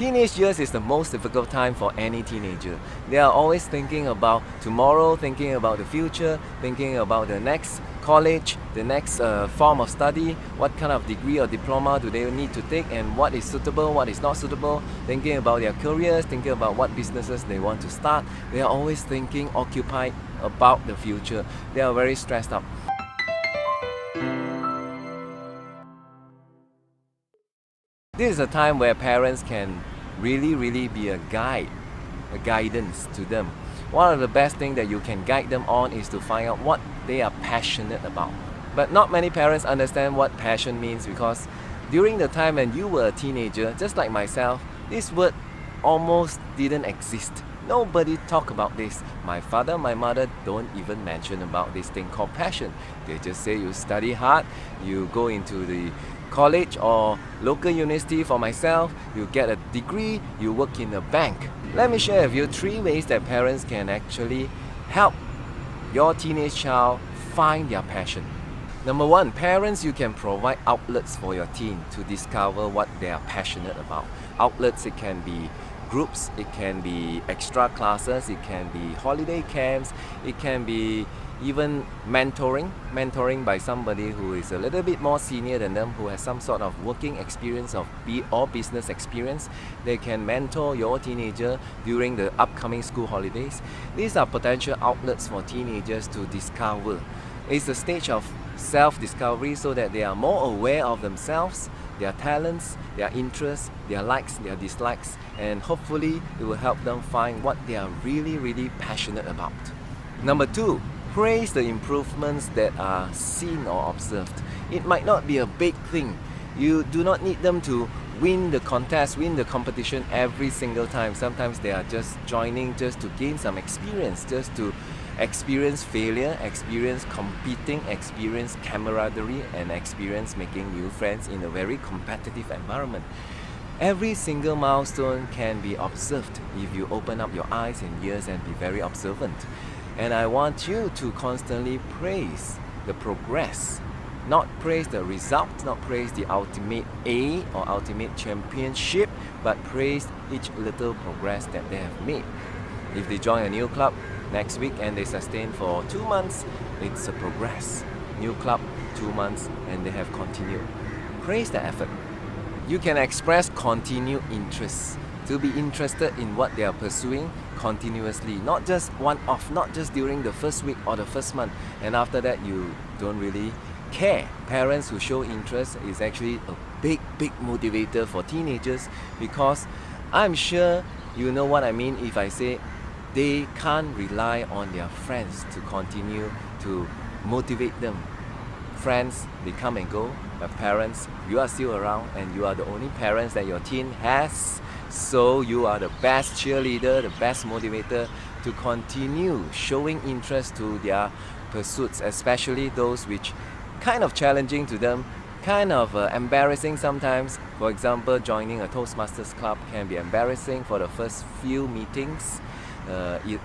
Teenage years is the most difficult time for any teenager. They are always thinking about tomorrow, thinking about the future, thinking about the next college, the next form of study, what kind of degree or diploma do they need to take, and what is suitable, what is not suitable, thinking about their careers, thinking about what businesses they want to start. They are always thinking, occupied about the future. They are very stressed up. This is a time where parents can really be a guide, a guidance to them. One of the best things that you can guide them on is to find out what they are passionate about. But not many parents understand what passion means, because during the time when you were a teenager, just like myself, this word almost didn't exist. Nobody talk about this. My father, my mother don't even mention about this thing called passion. They just say you study hard, you go into the college or local university. For myself, you get a degree, you work in a bank. Let me share with you 3 ways that parents can actually help your teenage child find their passion. Number 1, parents, you can provide outlets for your teen to discover what they are passionate about. Outlets, it can be groups, it can be extra classes, it can be holiday camps, it can be even mentoring by somebody who is a little bit more senior than them, who has some sort of working experience or business experience. They can mentor your teenager during the upcoming school holidays. These are potential outlets for teenagers to discover. It's a stage of self-discovery so that they are more aware of themselves, their talents, their interests, their likes, their dislikes, and hopefully it will help them find what they are really passionate about. Number 2, praise the improvements that are seen or observed. It might not be a big thing. You do not need them to win the contest, win the competition every single time. Sometimes they are just joining just to gain some experience, just to experience failure, experience competing, experience camaraderie, and experience making new friends in a very competitive environment. Every single milestone can be observed if you open up your eyes and ears and be very observant. And I want you to constantly praise the progress, not praise the result, not praise the ultimate A or ultimate championship, but praise each little progress that they have made. If they join a new club next week and they sustain for 2 months, it's a progress. New club, 2 months, and they have continued. Praise the effort. You can express continued interest, to be interested in what they are pursuing continuously, not just one-off, not just during the first week or the first month, and after that you don't really care. Parents who show interest is actually a big motivator for teenagers, because I'm sure you know what I mean if I say they can't rely on their friends to continue to motivate them. Friends, they come and go, but parents, you are still around, and you are the only parents that your teen has. So you are the best cheerleader, the best motivator to continue showing interest to their pursuits, especially those which kind of challenging to them, kind of embarrassing sometimes. For example, joining a Toastmasters club can be embarrassing for the first few meetings,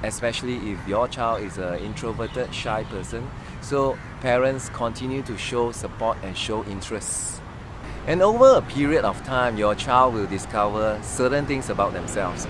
especially if your child is an introverted, shy person. So parents continue to show support and show interest. And over a period of time, your child will discover certain things about themselves.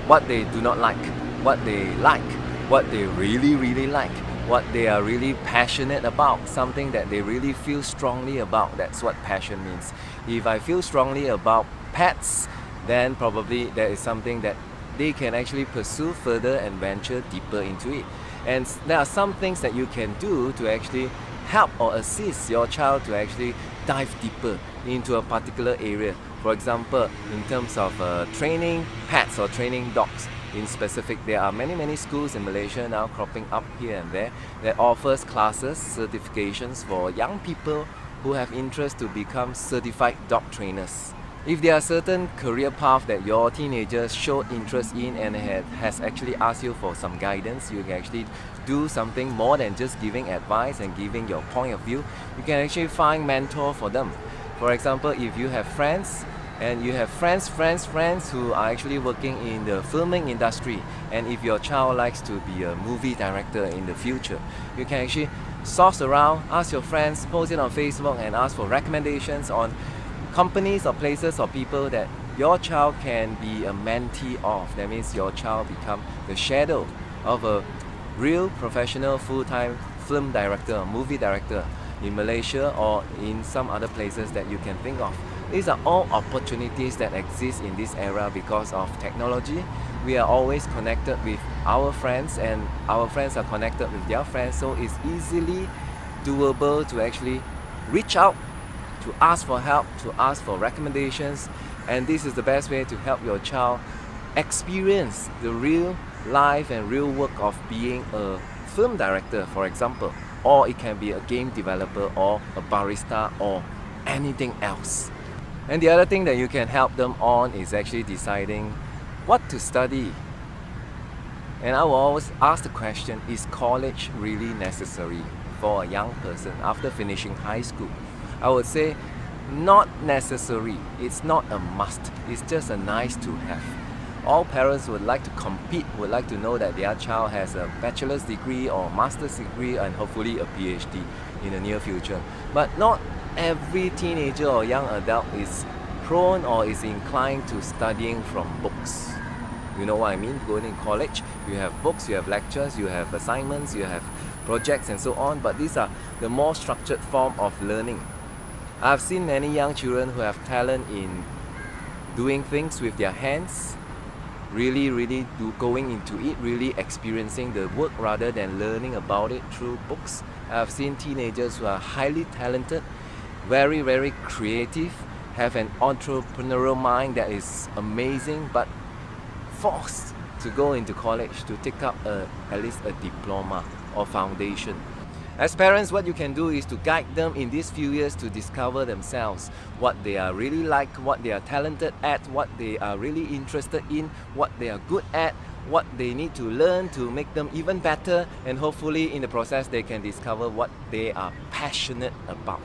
What they do not like, what they like, what they really like, what they are really passionate about, something that they really feel strongly about. That's what passion means. If I feel strongly about pets, then probably there is something that they can actually pursue further and venture deeper into it. And there are some things that you can do to actually help or assist your child to actually dive deeper into a particular area. For example, in terms of training pets or training dogs in specific, there are many schools in Malaysia now cropping up here and there that offers classes, certifications for young people who have interest to become certified dog trainers. If there are certain career path that your teenagers show interest in and has actually asked you for some guidance, you can actually do something more than just giving advice and giving your point of view. You can actually find mentor for them. For example, if you have friends and you have friends who are actually working in the filming industry, and if your child likes to be a movie director in the future, you can actually source around, ask your friends, post it on Facebook and ask for recommendations on companies or places or people that your child can be a mentee of. That means your child become the shadow of a real professional full-time film director, movie director in Malaysia or in some other places that you can think of. These are all opportunities that exist in this era because of technology. We are always connected with our friends and our friends are connected with their friends, so it's easily doable to actually reach out, to ask for help, to ask for recommendations, and this is the best way to help your child experience the real life and real work of being a film director, for example, or it can be a game developer or a barista or anything else. And the other thing that you can help them on is actually deciding what to study. And I will always ask the question, is college really necessary for a young person after finishing high school? I would say not necessary. It's not a must. It's just a nice to have. All parents would like to compete, would like to know that their child has a bachelor's degree or master's degree and hopefully a PhD in the near future. But not every teenager or young adult is prone or is inclined to studying from books. You know what I mean? Going in college, you have books, you have lectures, you have assignments, you have projects and so on, but these are the more structured form of learning. I've seen many young children who have talent in doing things with their hands, really going into it, really experiencing the work rather than learning about it through books. I've seen teenagers who are highly talented, very creative, have an entrepreneurial mind that is amazing, but forced to go into college to take up at least a diploma or foundation. As parents, what you can do is to guide them in these few years to discover themselves, what they are really like, what they are talented at, what they are really interested in, what they are good at, what they need to learn to make them even better, and hopefully in the process they can discover what they are passionate about.